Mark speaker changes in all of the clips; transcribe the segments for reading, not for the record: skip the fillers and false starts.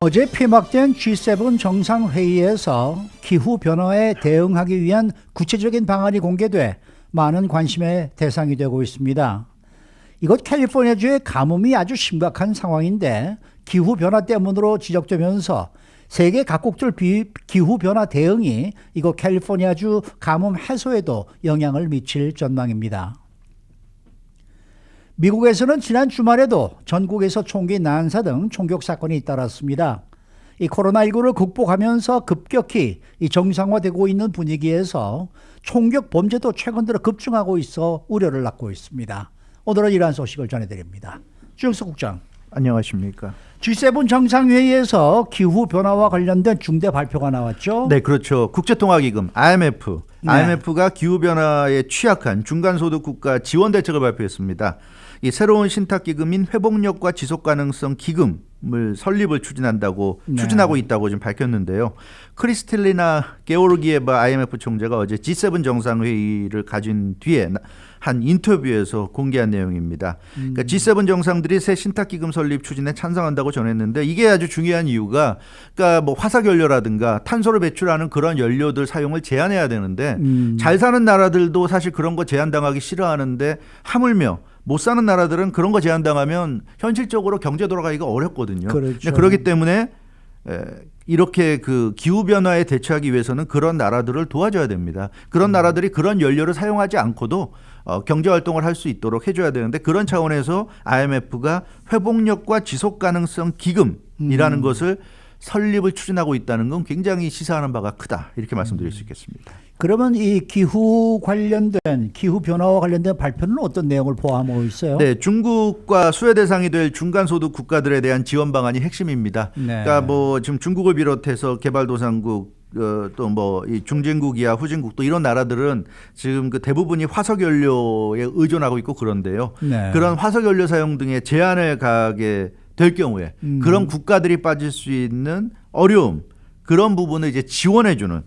Speaker 1: 어제 폐막된 G7 정상회의에서 기후변화에 대응하기 위한 구체적인 방안이 공개돼 많은 관심의 대상이 되고 있습니다. 이곳 캘리포니아주의 가뭄이 아주 심각한 상황인데 기후변화 때문으로 지적되면서 세계 각국들 기후변화 대응이 이곳 캘리포니아주 가뭄 해소에도 영향을 미칠 전망입니다. 미국에서는 지난 주말에도 전국에서 총기 난사 등 총격 사건이 잇따랐습니다. 이 코로나19를 극복하면서 급격히 정상화되고 있는 분위기에서 총격 범죄도 최근 들어 급증하고 있어 우려를 낳고 있습니다. 오늘은 이러한 소식을 전해드립니다. 주영석 국장.
Speaker 2: 안녕하십니까.
Speaker 1: G7 정상회의에서 기후변화와 관련된 중대 발표가 나왔죠?
Speaker 2: 네, 그렇죠. 국제통화기금 IMF.
Speaker 1: 네.
Speaker 2: IMF가 기후변화에 취약한 중간소득 국가 지원 대책을 발표했습니다. 이 새로운 신탁기금인 회복력과 지속가능성 기금을 설립을 추진하고 있다고 지금 밝혔는데요. 크리스텔리나 게오르기에바 IMF 총재가 어제 G7 정상회의를 가진 뒤에 한 인터뷰에서 공개한 내용입니다. 그러니까 G7 정상들이 새 신탁기금 설립 추진에 찬성한다고 전했는데 이게 아주 중요한 이유가 그러니까 뭐 화석연료라든가 탄소를 배출하는 그런 연료들 사용을 제한해야 되는데 잘 사는 나라들도 사실 그런 거 제한당하기 싫어하는데 하물며 못 사는 나라들은 그런 거 제한당하면 현실적으로 경제 돌아가기가 어렵거든요.
Speaker 1: 그렇죠.
Speaker 2: 그렇기 때문에 이렇게 그 기후변화에 대처하기 위해서는 그런 나라들을 도와줘야 됩니다. 그런 나라들이 그런 연료를 사용하지 않고도 경제활동을 할 수 있도록 해줘야 되는데 그런 차원에서 IMF가 회복력과 지속가능성 기금이라는 것을 설립을 추진하고 있다는 건 굉장히 시사하는 바가 크다 이렇게 말씀드릴 수 있겠습니다.
Speaker 1: 그러면 이 기후 변화와 관련된 발표는 어떤 내용을 포함하고 있어요?
Speaker 2: 네, 중국과 수혜 대상이 될 중간소득 국가들에 대한 지원 방안이 핵심입니다.
Speaker 1: 네.
Speaker 2: 그러니까 뭐 지금 중국을 비롯해서 개발도상국 또 뭐 이 중진국이야 후진국도 이런 나라들은 지금 그 대부분이 화석연료에 의존하고 있고 그런데요.
Speaker 1: 네.
Speaker 2: 그런 화석연료 사용 등에 제한을 가하게 될 경우에 그런 국가들이 빠질 수 있는 어려움 그런 부분을 이제 지원해주는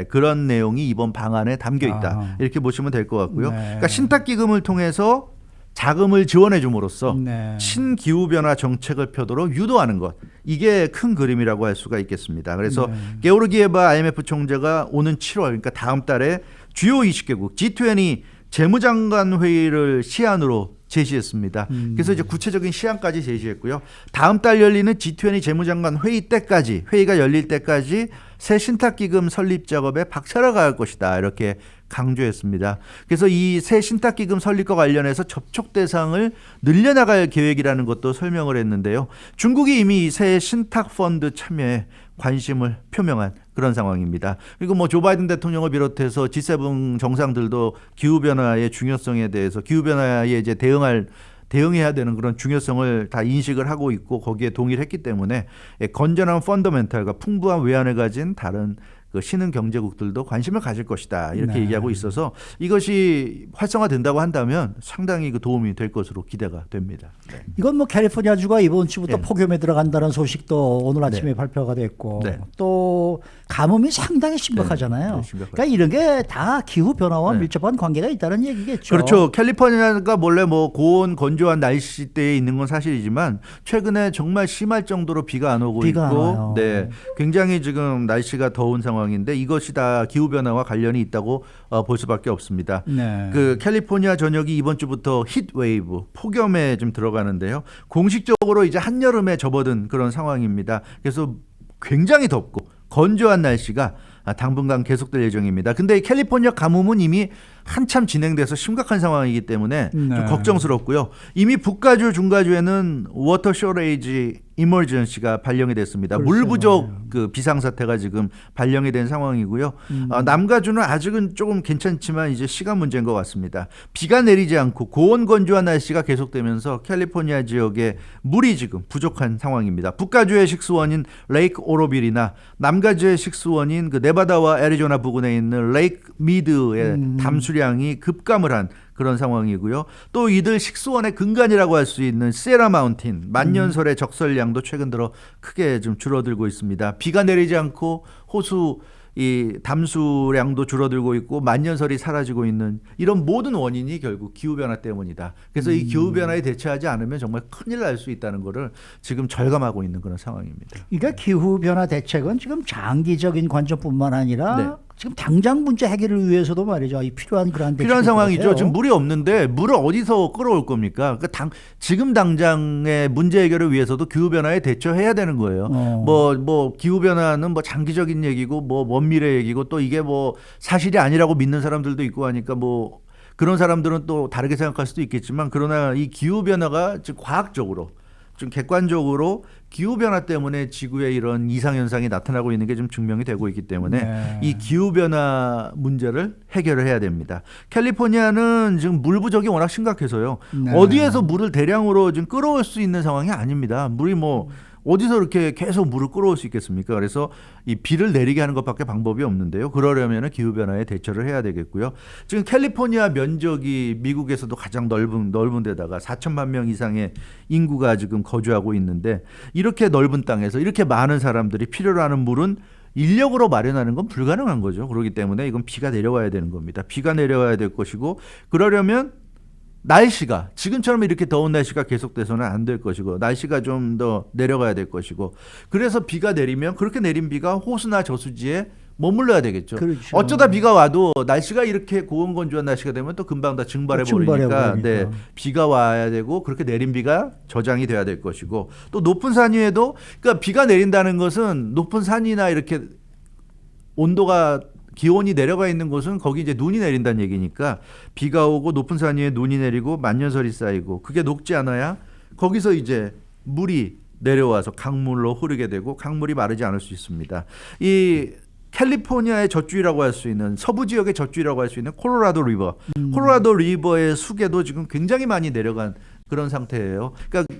Speaker 2: 그런 내용이 이번 방안에 담겨 있다 이렇게 보시면 될 것 같고요.
Speaker 1: 네.
Speaker 2: 그러니까 신탁기금을 통해서 자금을 지원해 줌으로써
Speaker 1: 네.
Speaker 2: 신기후변화 정책을 펴도록 유도하는 것 이게 큰 그림이라고 할 수가 있겠습니다. 그래서 게오르기에바 IMF 총재가 오는 7월 그러니까 다음 달에 주요 20개국 G20 재무장관 회의를 시한으로 제시했습니다. 그래서 이제 구체적인 시한까지 제시했고요. 다음 달 열리는 G20 재무장관 회의가 열릴 때까지 새 신탁기금 설립 작업에 박차를 가할 것이다 이렇게 강조했습니다. 그래서 이 새 신탁기금 설립과 관련해서 접촉 대상을 늘려나갈 계획이라는 것도 설명을 했는데요. 중국이 이미 새 신탁펀드 참여에 관심을 표명한 그런 상황입니다. 그리고 뭐 조 바이든 대통령을 비롯해서 G7 정상들도 기후변화의 중요성에 대해서 기후변화에 이제 대응해야 되는 그런 중요성을 다 인식을 하고 있고 거기에 동의를 했기 때문에 건전한 펀더멘탈과 풍부한 외환을 가진 다른 그 신흥 경제국들도 관심을 가질 것이다 이렇게 얘기하고 있어서 이것이 활성화된다고 한다면 상당히 그 도움이 될 것으로 기대가 됩니다. 네.
Speaker 1: 이건 뭐 캘리포니아주가 이번 주부터 폭염에 들어간다는 소식도 오늘 아침에 발표가 됐고 또 가뭄이 상당히 심각하잖아요. 그러니까 이런 게 다 기후 변화와 밀접한 관계가 있다는 얘기겠죠.
Speaker 2: 그렇죠. 캘리포니아가 원래 뭐 고온 건조한 날씨대에 있는 건 사실이지만 최근에 정말 심할 정도로 비가 안 오고 있고 굉장히 지금 날씨가 더운 상황인데 이것이 다 기후 변화와 관련이 있다고 볼 수밖에 없습니다. 그 캘리포니아 전역이 이번 주부터 히트웨이브 폭염에 좀 들어가는데요. 공식적으로 이제 한여름에 접어든 그런 상황입니다. 그래서 굉장히 덥고 건조한 날씨가 당분간 계속될 예정입니다. 근데 캘리포니아 가뭄은 이미 한참 진행돼서 심각한 상황이기 때문에 좀 걱정스럽고요. 이미 북가주, 중가주에는 워터 쇼레이지 이머전시가 발령이 됐습니다. 물 부족 그 비상사태가 지금 발령이 된 상황이고요. 남가주는 아직은 조금 괜찮지만 이제 시간 문제인 것 같습니다. 비가 내리지 않고 고온 건조한 날씨가 계속되면서 캘리포니아 지역에 물이 지금 부족한 상황입니다. 북가주의 식수원인 레이크 오로빌이나 남가주의 식수원인 그 네바다와 애리조나 부근에 있는 레이크 미드의 담수량이 급감을 한 그런 상황이고요. 또 이들 식수원의 근간이라고 할 수 있는 시에라 마운틴 만년설의 적설량도 최근 들어 크게 좀 줄어들고 있습니다. 비가 내리지 않고 호수 이 담수량도 줄어들고 있고 만년설이 사라지고 있는 이런 모든 원인이 결국 기후 변화 때문이다. 그래서 이 기후 변화에 대처하지 않으면 정말 큰일 날 수 있다는 거를 지금 절감하고 있는 그런 상황입니다.
Speaker 1: 그러니까 기후 변화 대책은 지금 장기적인 관점뿐만 아니라
Speaker 2: 네.
Speaker 1: 지금 당장 문제 해결을 위해서도 말이죠. 이 필요한 그런
Speaker 2: 필요한 상황이죠. 지금 물이 없는데 물을 어디서 끌어올 겁니까? 그러니까 지금 당장의 문제 해결을 위해서도 기후 변화에 대처해야 되는 거예요. 뭐 기후 변화는 뭐 장기적인 얘기고 뭐 먼 미래 얘기고 또 이게 뭐 사실이 아니라고 믿는 사람들도 있고 하니까 뭐 그런 사람들은 또 다르게 생각할 수도 있겠지만 그러나 이 기후 변화가 지금 과학적으로 좀 객관적으로 기후 변화 때문에 지구에 이런 이상 현상이 나타나고 있는 게 좀 증명이 되고 있기 때문에
Speaker 1: 네.
Speaker 2: 이 기후 변화 문제를 해결을 해야 됩니다. 캘리포니아는 지금 물 부족이 워낙 심각해서요.
Speaker 1: 네.
Speaker 2: 어디에서 물을 대량으로 지금 끌어올 수 있는 상황이 아닙니다. 물이 뭐 어디서 이렇게 계속 물을 끌어올 수 있겠습니까? 그래서 이 비를 내리게 하는 것밖에 방법이 없는데요. 그러려면 기후 변화에 대처를 해야 되겠고요. 지금 캘리포니아 면적이 미국에서도 가장 넓은 데다가 4천만 명 이상의 인구가 지금 거주하고 있는데 이렇게 넓은 땅에서 이렇게 많은 사람들이 필요로 하는 물은 인력으로 마련하는 건 불가능한 거죠. 그렇기 때문에 이건 비가 내려와야 되는 겁니다. 비가 내려와야 될 것이고 그러려면 날씨가 지금처럼 이렇게 더운 날씨가 계속돼서는 안 될 것이고 날씨가 좀 더 내려가야 될 것이고 그래서 비가 내리면 그렇게 내린 비가 호수나 저수지에 머물러야 되겠죠.
Speaker 1: 그렇죠.
Speaker 2: 어쩌다 비가 와도 날씨가 이렇게 고온건조한 날씨가 되면 또 금방 다 증발해 버리니까 네, 비가 와야 되고 그렇게 내린 비가 저장이 돼야 될 것이고 또 높은 산 위에도 그러니까 비가 내린다는 것은 높은 산이나 이렇게 온도가 기온이 내려가 있는 곳은 거기 이제 눈이 내린다는 얘기니까 비가 오고 높은 산 위에 눈이 내리고 만년설이 쌓이고 그게 녹지 않아야 거기서 이제 물이 내려와서 강물로 흐르게 되고 강물이 마르지 않을 수 있습니다. 이 캘리포니아의 젖주위라고 할 수 있는 서부 지역의 젖주위라고 할 수 있는 콜로라도 리버, 콜로라도 리버의 수계도 지금 굉장히 많이 내려간 그런 상태예요. 그러니까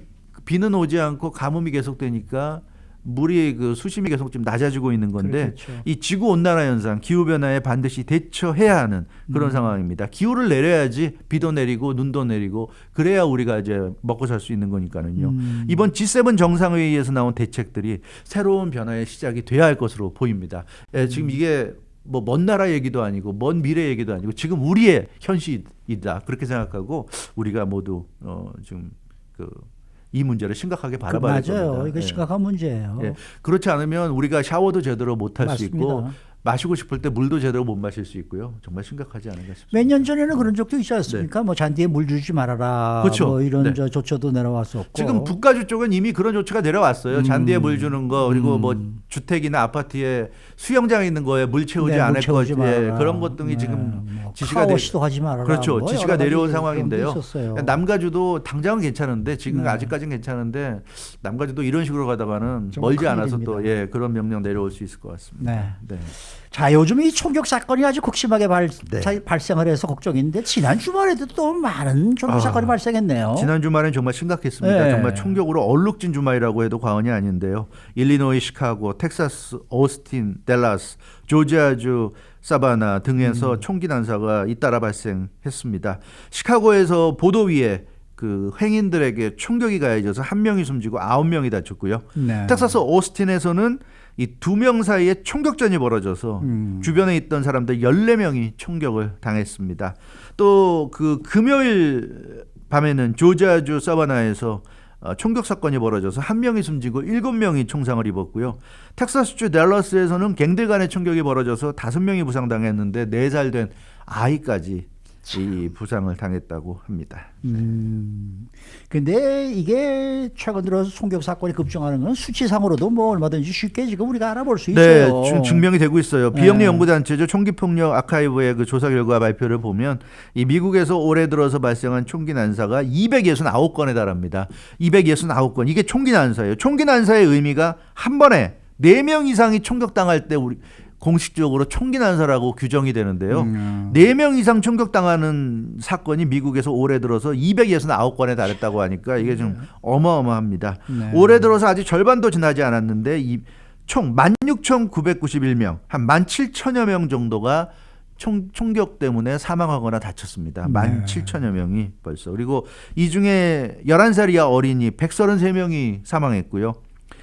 Speaker 2: 비는 오지 않고 가뭄이 계속되니까 물이 그 수심이 계속 좀 낮아지고 있는 건데
Speaker 1: 그렇겠죠.
Speaker 2: 이 지구 온난화 현상, 기후 변화에 반드시 대처해야 하는 그런 상황입니다. 기후를 내려야지 비도 내리고 눈도 내리고 그래야 우리가 이제 먹고 살 수 있는 거니까는요. 이번 G7 정상회의에서 나온 대책들이 새로운 변화의 시작이 돼야 할 것으로 보입니다. 예, 지금 이게 뭐 먼 나라 얘기도 아니고 먼 미래 얘기도 아니고 지금 우리의 현실이다 그렇게 생각하고 우리가 모두 지금 이 문제를 심각하게 바라봐야 됩니다.
Speaker 1: 맞아요. 이거 심각한 문제예요.
Speaker 2: 예. 그렇지 않으면 우리가 샤워도 제대로 못 할 수 있고 마시고 싶을 때 물도 제대로 못 마실 수 있고요. 정말 심각하지 않은가 싶습니다.
Speaker 1: 몇 년 전에는 그런 적도 있지 않습니까? 뭐 잔디에 물 주지 말아라.
Speaker 2: 그렇죠.
Speaker 1: 뭐 이런
Speaker 2: 네.
Speaker 1: 조처도 내려왔었고.
Speaker 2: 지금 북가주 쪽은 이미 그런 조치가 내려왔어요. 잔디에 물 주는 거 그리고 뭐 주택이나 아파트에 수영장 있는 거에 물 채우지 않을 것 그런 것 등이 지금
Speaker 1: 뭐
Speaker 2: 지시가
Speaker 1: 카워시도 하지 말아라.
Speaker 2: 그렇죠.
Speaker 1: 뭐
Speaker 2: 지시가 내려온 상황인데요.
Speaker 1: 있었어요.
Speaker 2: 남가주도 당장은 괜찮은데 지금 아직까지는 괜찮은데 남가주도 이런 식으로 가다가는 멀지 않아서 또 그런 명령 내려올 수 있을 것 같습니다.
Speaker 1: 네.
Speaker 2: 네.
Speaker 1: 자, 요즘 이 총격 사건이 아주 극심하게 발생을 해서 걱정인데 지난 주말에도 또 많은 총격 사건이 발생했네요.
Speaker 2: 지난 주말엔 정말 심각했습니다.
Speaker 1: 네.
Speaker 2: 정말 총격으로 얼룩진 주말이라고 해도 과언이 아닌데요. 일리노이, 시카고, 텍사스, 오스틴, 댈러스, 조지아주, 사바나 등에서 총기 난사가 잇따라 발생했습니다. 시카고에서 보도위에 그 행인들에게 총격이 가해져서 1명이 숨지고 9명이 다쳤고요.
Speaker 1: 네.
Speaker 2: 텍사스 오스틴에서는 이 2명 사이에 총격전이 벌어져서 주변에 있던 사람들 14명이 총격을 당했습니다. 또 그 금요일 밤에는 조지아주 사바나에서 총격 사건이 벌어져서 1명이 숨지고 7명이 총상을 입었고요. 텍사스주 댈러스에서는 갱들 간의 총격이 벌어져서 5명이 부상당했는데 4살 된 아이까지 이 부상을 당했다고 합니다.
Speaker 1: 근데 이게 최근 들어서 총격 사건이 급증하는 건 수치상으로도 뭐 얼마든지 쉽게 지금 우리가 알아볼 수 있어요.
Speaker 2: 네, 증명이 되고 있어요. 비영리 연구단체죠. 총기폭력 아카이브의 그 조사 결과 발표를 보면 이 미국에서 올해 들어서 발생한 총기 난사가 269건에 달합니다. 269건. 이게 총기 난사예요. 총기 난사의 의미가 한 번에 4명 이상이 총격당할 때 우리 공식적으로 총기 난사라고 규정이 되는데요. 4명 이상 총격당하는 사건이 미국에서 올해 들어서 269건에 달했다고 하니까 이게 좀 어마어마합니다.
Speaker 1: 네.
Speaker 2: 올해 들어서 아직 절반도 지나지 않았는데 총 16,991명, 한 17,000여 명 정도가 총격 때문에 사망하거나 다쳤습니다. 17,000여 명이 벌써. 그리고 이 중에 11살 이하 어린이 133명이 사망했고요.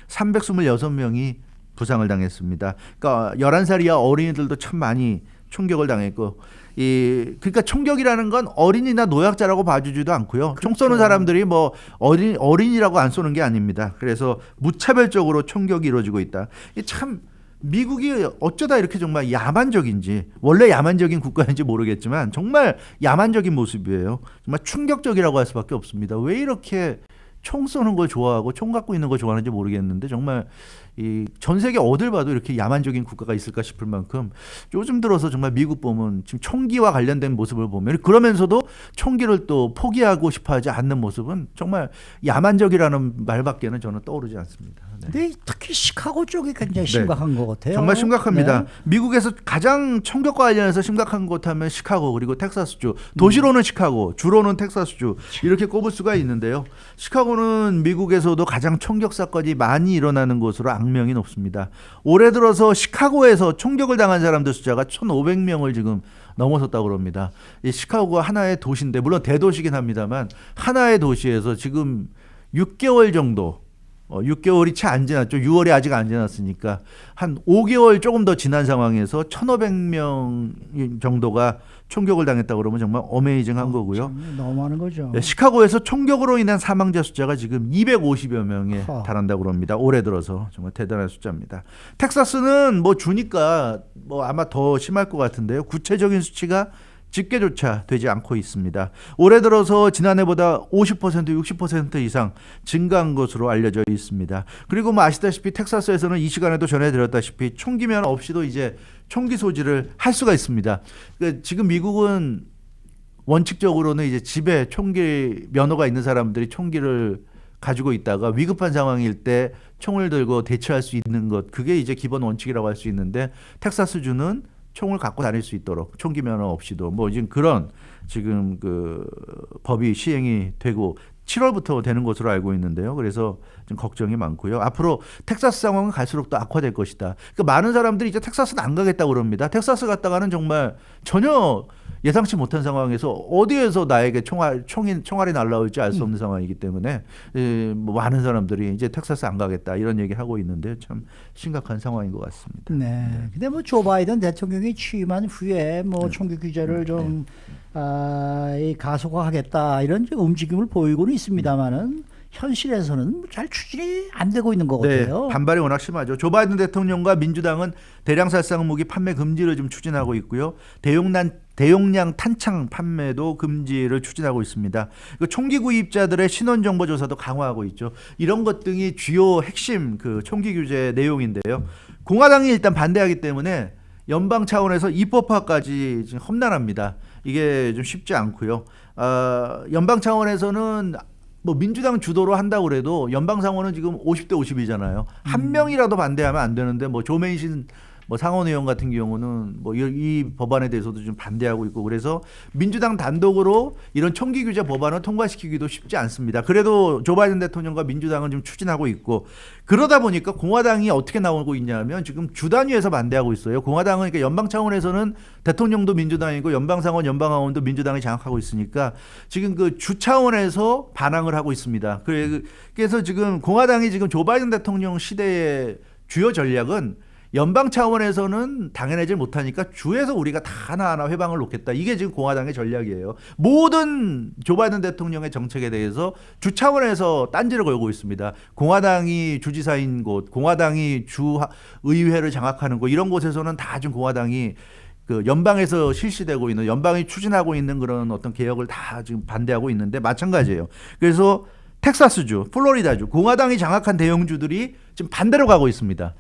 Speaker 2: 326명이 부상을 당했습니다. 그러니까 11살 이하 어린이들도 참 많이 총격을 당했고 그러니까 총격이라는 건 어린이나 노약자라고 봐주지도 않고요.
Speaker 1: 그렇죠.
Speaker 2: 총 쏘는 사람들이 뭐 어린이라고 안 쏘는 게 아닙니다. 그래서 무차별적으로 총격이 이루어지고 있다. 참 미국이 어쩌다 이렇게 정말 야만적인지, 원래 야만적인 국가인지 모르겠지만 정말 야만적인 모습이에요. 정말 충격적이라고 할 수밖에 없습니다. 왜 이렇게 총 쏘는 걸 좋아하고 총 갖고 있는 걸 좋아하는지 모르겠는데 정말 전 세계 어딜 봐도 이렇게 야만적인 국가가 있을까 싶을 만큼 요즘 들어서 정말 미국 보면 지금 총기와 관련된 모습을 보면 그러면서도 총기를 또 포기하고 싶어하지 않는 모습은 정말 야만적이라는 말밖에는 저는 떠오르지 않습니다. 네.
Speaker 1: 근데 특히 시카고 쪽이 굉장히 심각한 것 같아요.
Speaker 2: 정말 심각합니다.
Speaker 1: 네.
Speaker 2: 미국에서 가장 총격과 관련해서 심각한 곳 하면 시카고 그리고 텍사스주. 도시로는 시카고, 주로는 텍사스주 이렇게 꼽을 수가 있는데요. 시카고는 미국에서도 가장 총격 사건이 많이 일어나는 곳으로 악명이 높습니다. 올해 들어서 시카고에서 총격을 당한 사람들 숫자가 1,500명을 지금 넘어섰다고 그럽니다. 이 시카고가 하나의 도시인데 물론 대도시긴 합니다만 하나의 도시에서 지금 6개월 정도 6개월이 채 안 지났죠. 6월이 아직 안 지났으니까 한 5개월 조금 더 지난 상황에서 1,500명 정도가 총격을 당했다고 그러면 정말 어메이징한 거고요.
Speaker 1: 너무 많은 거죠.
Speaker 2: 네, 시카고에서 총격으로 인한 사망자 숫자가 지금 250여 명에 달한다고 합니다. 올해 들어서 정말 대단한 숫자입니다. 텍사스는 뭐 주니까 뭐 아마 더 심할 것 같은데요. 구체적인 수치가 집계조차 되지 않고 있습니다. 올해 들어서 지난해보다 50% 60% 이상 증가한 것으로 알려져 있습니다. 그리고 뭐 아시다시피 텍사스에서는 이 시간에도 전해드렸다시피 총기면 없이도 이제 총기 소지를 할 수가 있습니다. 그러니까 지금 미국은 원칙적으로는 이제 집에 총기 면허가 있는 사람들이 총기를 가지고 있다가 위급한 상황일 때 총을 들고 대처할 수 있는 것, 그게 이제 기본 원칙이라고 할 수 있는데 텍사스주는 총을 갖고 다닐 수 있도록 총기 면허 없이도 뭐 지금 그런 지금 그 법이 시행이 되고 7월부터 되는 것으로 알고 있는데요. 그래서 좀 걱정이 많고요. 앞으로 텍사스 상황은 갈수록 더 악화될 것이다. 그러니까 많은 사람들이 이제 텍사스는 안 가겠다고 그럽니다. 텍사스 갔다가는 정말 전혀 예상치 못한 상황에서 어디에서 나에게 총알이 날라올지 알 수 없는 상황이기 때문에 뭐 많은 사람들이 이제 텍사스 안 가겠다 이런 얘기 하고 있는데 참 심각한 상황인 것 같습니다.
Speaker 1: 네. 근데 뭐 조 바이든 대통령이 취임한 후에 뭐 총기 규제를 좀 가속화하겠다 이런 움직임을 보이고는 있습니다만은 현실에서는 잘 추진이 안 되고 있는 것 같아요.
Speaker 2: 반발이 워낙 심하죠. 조 바이든 대통령과 민주당은 대량 살상 무기 판매 금지를 좀 추진하고 있고요. 대용량 탄창 판매도 금지를 추진하고 있습니다. 총기 구입자들의 신원 정보 조사도 강화하고 있죠. 이런 것 등이 주요 핵심 그 총기 규제 내용인데요. 공화당이 일단 반대하기 때문에 연방 차원에서 입법화까지 지금 험난합니다. 이게 좀 쉽지 않고요. 연방 차원에서는 뭐 민주당 주도로 한다고 그래도 연방 상원은 지금 50대 50이잖아요. 한 명이라도 반대하면 안 되는데 뭐 조 메이신 뭐 상원 의원 같은 경우는 뭐 이 법안에 대해서도 좀 반대하고 있고 그래서 민주당 단독으로 이런 총기 규제 법안을 통과시키기도 쉽지 않습니다. 그래도 조 바이든 대통령과 민주당은 좀 추진하고 있고 그러다 보니까 공화당이 어떻게 나오고 있냐면 지금 주 단위에서 반대하고 있어요. 공화당은 그러니까 연방 차원에서는 대통령도 민주당이고 연방 상원, 연방 하원도 민주당이 장악하고 있으니까 지금 그 주 차원에서 반항을 하고 있습니다. 그래서 지금 공화당이 지금 조 바이든 대통령 시대의 주요 전략은 연방 차원에서는 당해내지 못하니까 주에서 우리가 다 하나하나 회방을 놓겠다. 이게 지금 공화당의 전략이에요. 모든 조 바이든 대통령의 정책에 대해서 주 차원에서 딴지를 걸고 있습니다. 공화당이 주지사인 곳, 공화당이 주 의회를 장악하는 곳 이런 곳에서는 다 지금 공화당이 그 연방에서 실시되고 있는 연방이 추진하고 있는 그런 어떤 개혁을 다 지금 반대하고 있는데 마찬가지예요. 그래서 텍사스주, 플로리다주, 공화당이 장악한 대형주들이 지금 반대로 가고 있습니다.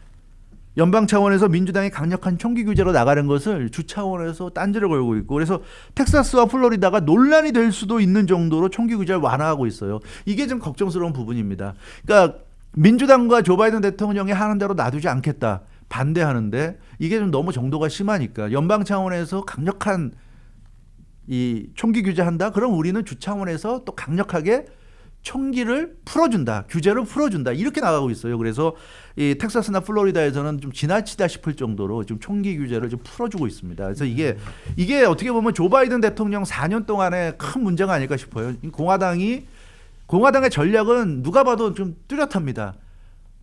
Speaker 2: 연방 차원에서 민주당이 강력한 총기 규제로 나가는 것을 주 차원에서 딴지를 걸고 있고 그래서 텍사스와 플로리다가 논란이 될 수도 있는 정도로 총기 규제를 완화하고 있어요. 이게 좀 걱정스러운 부분입니다. 그러니까 민주당과 조 바이든 대통령이 하는 대로 놔두지 않겠다. 반대하는데 이게 좀 너무 정도가 심하니까 연방 차원에서 강력한 이 총기 규제한다. 그럼 우리는 주 차원에서 또 강력하게 총기를 풀어준다, 규제를 풀어준다 이렇게 나가고 있어요. 그래서 이 텍사스나 플로리다에서는 좀 지나치다 싶을 정도로 지금 총기 규제를 좀 풀어주고 있습니다. 그래서 이게 어떻게 보면 조 바이든 대통령 4년 동안의 큰 문제가 아닐까 싶어요. 공화당의 전략은 누가 봐도 좀 뚜렷합니다.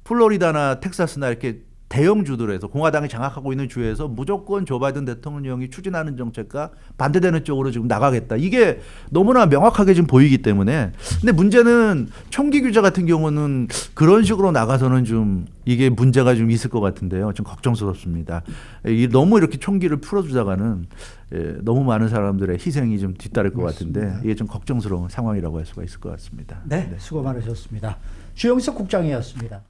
Speaker 2: 플로리다나 텍사스나 이렇게 대형 주들에서 공화당이 장악하고 있는 주에서 무조건 조 바이든 대통령이 추진하는 정책과 반대되는 쪽으로 지금 나가겠다. 이게 너무나 명확하게 지금 보이기 때문에. 근데 문제는 총기 규제 같은 경우는 그런 식으로 나가서는 좀 이게 문제가 좀 있을 것 같은데요. 좀 걱정스럽습니다. 너무 이렇게 총기를 풀어주다가는 너무 많은 사람들의 희생이 좀 뒤따를 것
Speaker 1: 그렇습니다.
Speaker 2: 같은데 이게 좀 걱정스러운 상황이라고 할 수가 있을 것 같습니다.
Speaker 1: 네, 수고 많으셨습니다. 주영석 국장이었습니다.